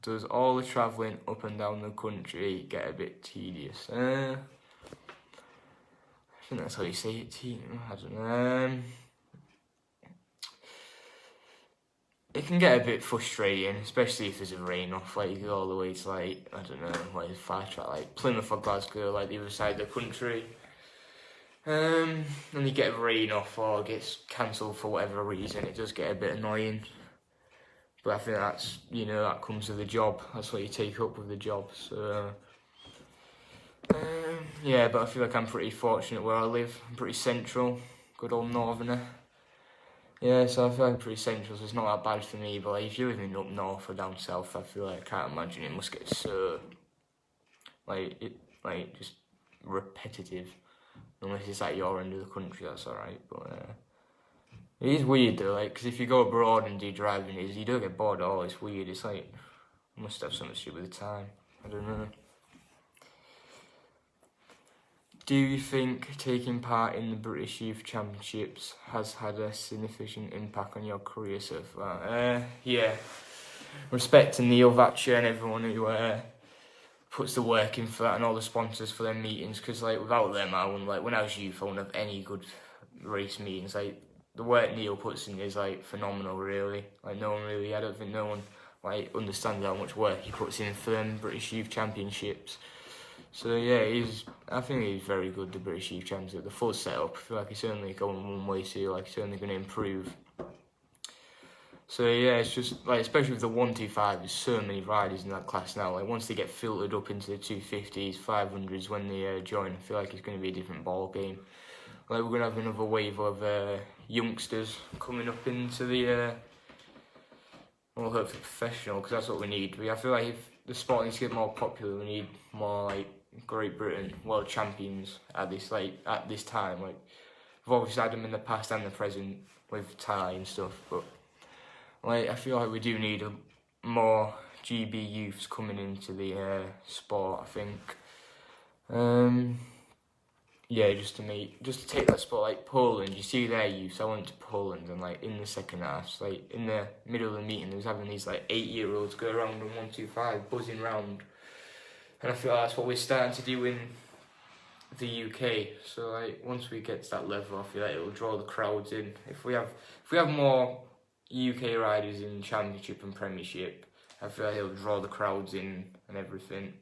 Does all the travelling up and down the country get a bit tedious? I think that's how you say it, I don't know. It can get a bit frustrating, especially if there's a rain off. Like you go all the way to like, I don't know, like a far track, like Plymouth or Glasgow, like the other side of the country. And you get a rain off or it gets cancelled for whatever reason, it does get a bit annoying. But I think that's, that comes with the job. That's what you take up with the job. So Yeah, but I feel like I'm pretty fortunate where I live. I'm pretty central, good old northerner. Yeah, so I feel like I'm pretty central, so it's not that bad for me. But like, if you're living up north or down south, I feel like I can't imagine it must get so just repetitive. Unless it's at your end of the country, that's alright. But it is weird though, like, because if you go abroad and do driving, you don't get bored at all. It's weird. It's like it must have something to do with the time. I don't know. Do you think taking part in the British Youth Championships has had a significant impact on your career so far? Yeah. Respect to Neil Thatcher and everyone who puts the work in for that, and all the sponsors for their meetings, because like without them, I wouldn't, like, when I was youth, I wouldn't have any good race meetings. Like, the work Neil puts in is like phenomenal, really. Like, I don't think no one like understands how much work he puts in for them British Youth Championships. So yeah, I think he's very good, the British Youth Championship. The full setup, I feel like he's certainly going one way too, like he's certainly going to improve. So yeah, it's just like, especially with the 125, there's so many riders in that class now. Like, once they get filtered up into the 250s, 500s when they join, I feel like it's going to be a different ball game. Like, we're going to have another wave of youngsters coming up into the well, hopefully professional, because that's what we need. I feel like if the sport needs to get more popular, we need more like Great Britain world champions at this time. Like, we've obviously had them in the past and the present with Ty and stuff, but like, I feel like we do need more GB youths coming into the sport, I think. Yeah, just to take that sport. Like Poland, you see their youths. I went to Poland, and like in the second half, like in the middle of the meeting, they was having these like 8-year-olds go around on 125, buzzing round, and I feel like that's what we're starting to do in the UK. So like, once we get to that level, I feel like it'll draw the crowds in. If we have more UK riders in Championship and Premiership, I feel like it'll draw the crowds in and everything.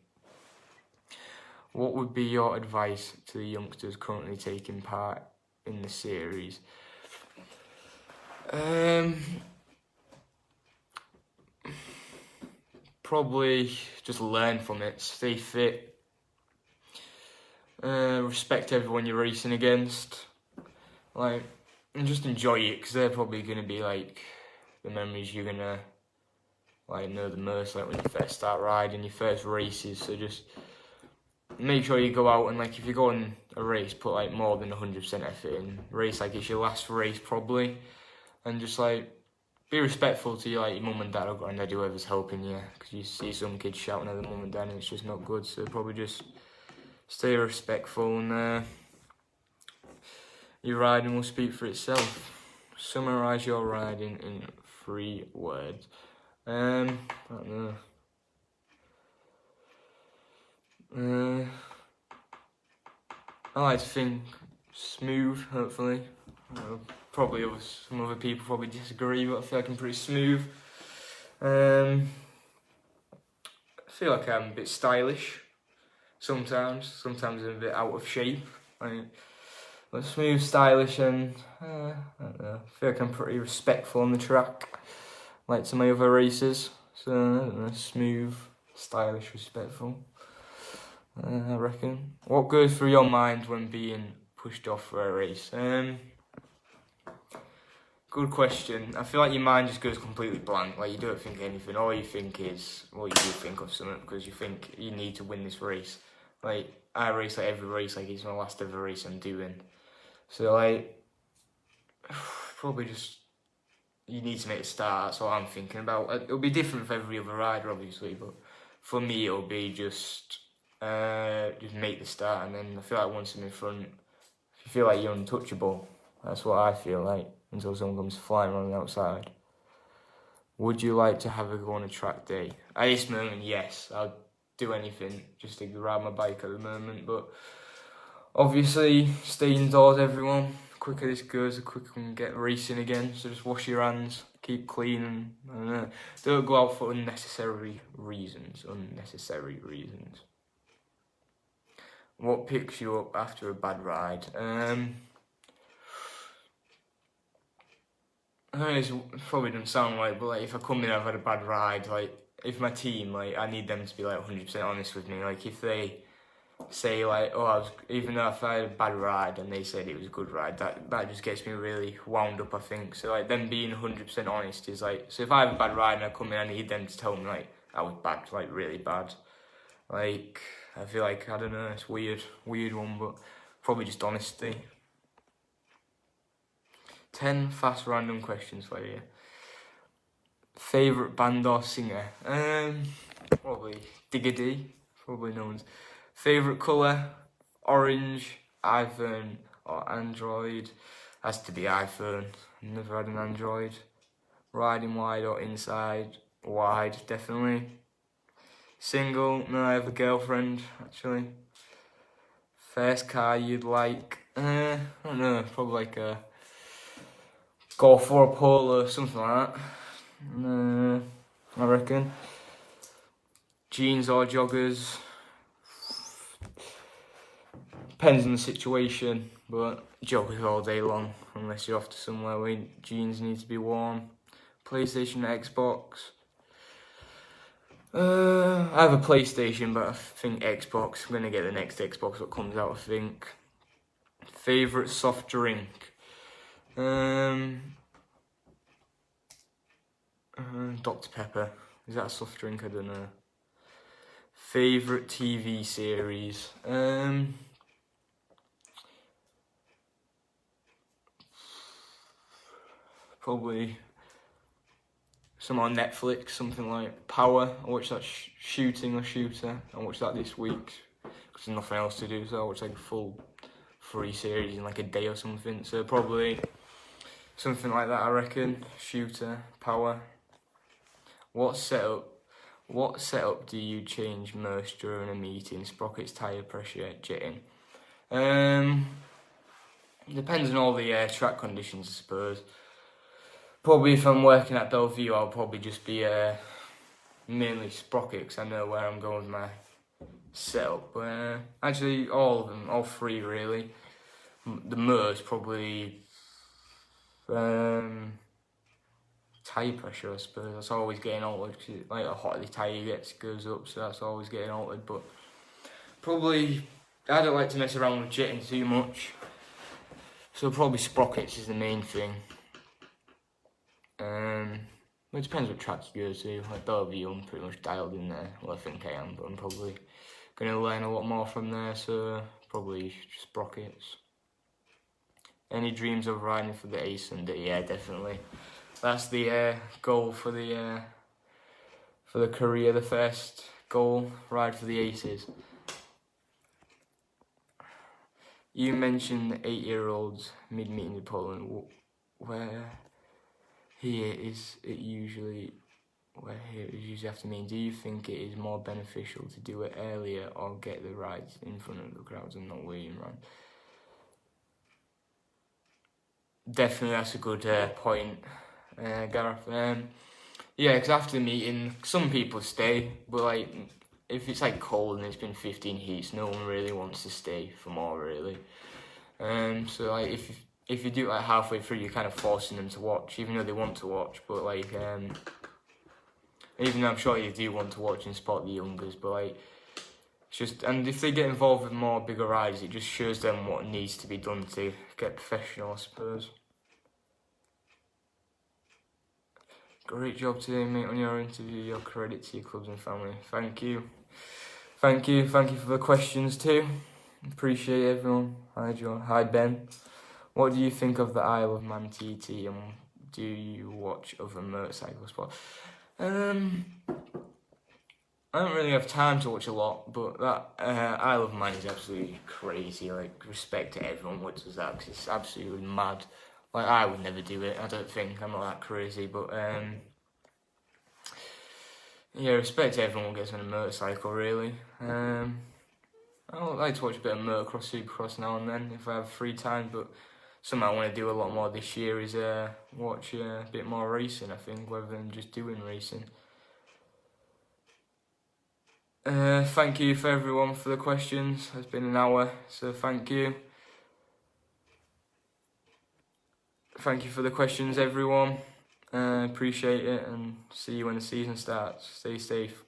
What would be your advice to the youngsters currently taking part in the series? Probably just learn from it, stay fit, respect everyone you're racing against, like, and just enjoy it, because they're probably going to be like the memories you're going to like know the most, like when you first start riding, your first races. So just make sure you go out and, like, if you go on a race, put like more than 100% effort in. Race like it's your last race probably, and just like be respectful to your mum and dad or granddad, whoever's helping you, because you see some kids shouting at their mum and dad and it's just not good. So probably just stay respectful, and your riding will speak for itself. Summarise your riding in 3 words. I don't know. I like to think smooth, hopefully. Probably some other people probably disagree, but I feel like I'm pretty smooth. I feel like I'm a bit stylish sometimes I'm a bit out of shape. But smooth, stylish, and I don't know. I feel like I'm pretty respectful on the track, like to my other races. So I don't know, smooth, stylish, respectful. I reckon. What goes through your mind when being pushed off for a race? Good question. I feel like your mind just goes completely blank. Like, you don't think anything. All you think is, well, you do think of something, because you think you need to win this race. Like, I race like every race like it's my last ever race I'm doing. So like, probably just, you need to make a start. That's what I'm thinking about. It'll be different for every other rider, obviously, but for me it'll be just make the start, and then I feel like once I'm in front, you feel like you're untouchable. That's what I feel like, until someone comes flying on the outside. Would you like to have a go on a track day? At this moment, yes. I'd do anything just to ride my bike at the moment, but obviously, stay indoors, everyone. The quicker this goes, the quicker we can get racing again. So just wash your hands, keep clean, and I don't know. Don't go out for unnecessary reasons. What picks you up after a bad ride? I know it probably doesn't sound right, but like, if I come in, I've had a bad ride, like, if my team, like, I need them to be like 100% honest with me. Like, if they say like, even though if I had a bad ride and they said it was a good ride, that just gets me really wound up, I think. So like them being 100% honest is like, so if I have a bad ride and I come in, I need them to tell me like that was bad, like really bad. Like I feel like, I don't know, it's weird one, but probably just honesty. 10 fast random questions for you. Favourite band or singer? Probably Digga D, probably no one's. Favourite colour? Orange, iPhone or Android? Has to be iPhone, never had an Android. Riding wide or inside? Wide, definitely. Single? No, I have a girlfriend, actually. First car you'd like? I don't know, probably like a Golf or a Polo, something like that. I reckon. Jeans or joggers? Depends on the situation, but joggers all day long, unless you're off to somewhere where jeans need to be worn. PlayStation, Xbox? I have a PlayStation, but I think Xbox. I'm gonna get the next Xbox that comes out, I think. Favourite soft drink? Dr. Pepper. Is that a soft drink? I don't know. Favourite TV series? Probably some on Netflix, something like Power. I watched that Shooter. I watched that this week because there's nothing else to do, so I watched like a full 3 series in like a day or something. So probably something like that, I reckon. Shooter, Power. What setup do you change most during a meeting? Sprockets, tyre pressure, jetting. Depends on all the track conditions, I suppose. Probably if I'm working at Bellevue, I'll probably just be mainly sprockets. I know where I'm going with my setup. But actually, all of them, all 3 really. The most probably tyre pressure, I suppose. That's always getting altered. Cause like the hotter the tyre goes up, so that's always getting altered. But probably, I don't like to mess around with jetting too much. So probably sprockets is the main thing. It depends what track you go to. Like Bellevue, I'm pretty much dialed in there. Well, I think I am, but I'm probably going to learn a lot more from there, so probably sprockets. Any dreams of riding for the Ace Sunday? Yeah, definitely. That's the goal for the career. The first goal, ride for the Aces. You mentioned 8-year-olds mid-meeting in Poland. Where here is it usually have to mean? Do you think it is more beneficial to do it earlier or get the rides in front of the crowds and not waiting around? Definitely, that's a good point, Gareth. Yeah, because after the meeting, some people stay, but like if it's like cold and it's been 15 heats, no one really wants to stay for more, really. So like if you do it like halfway through, you're kind of forcing them to watch, even though they want to watch. But like, even though I'm sure you do want to watch and support the youngers, but like, it's just, and if they get involved with more bigger rides, it just shows them what needs to be done to get professional, I suppose. Great job today, mate, on your interview. Your credit to your clubs and family. Thank you for the questions too. Appreciate everyone. Hi John. Hi Ben. What do you think of the Isle of Man TT, and do you watch other motorcycle sports? I don't really have time to watch a lot, but that Isle of Man is absolutely crazy. Like, respect to everyone who does that, because it's absolutely mad. Like, I would never do it, I don't think. I'm not that crazy, but yeah, respect to everyone who gets on a motorcycle, really. I would like to watch a bit of motocross, supercross now and then if I have free time, but something I want to do a lot more this year is watch a bit more racing, I think, rather than just doing racing. Thank you for everyone for the questions. It's been an hour, so thank you. Thank you for the questions, everyone. Appreciate it, and see you when the season starts. Stay safe.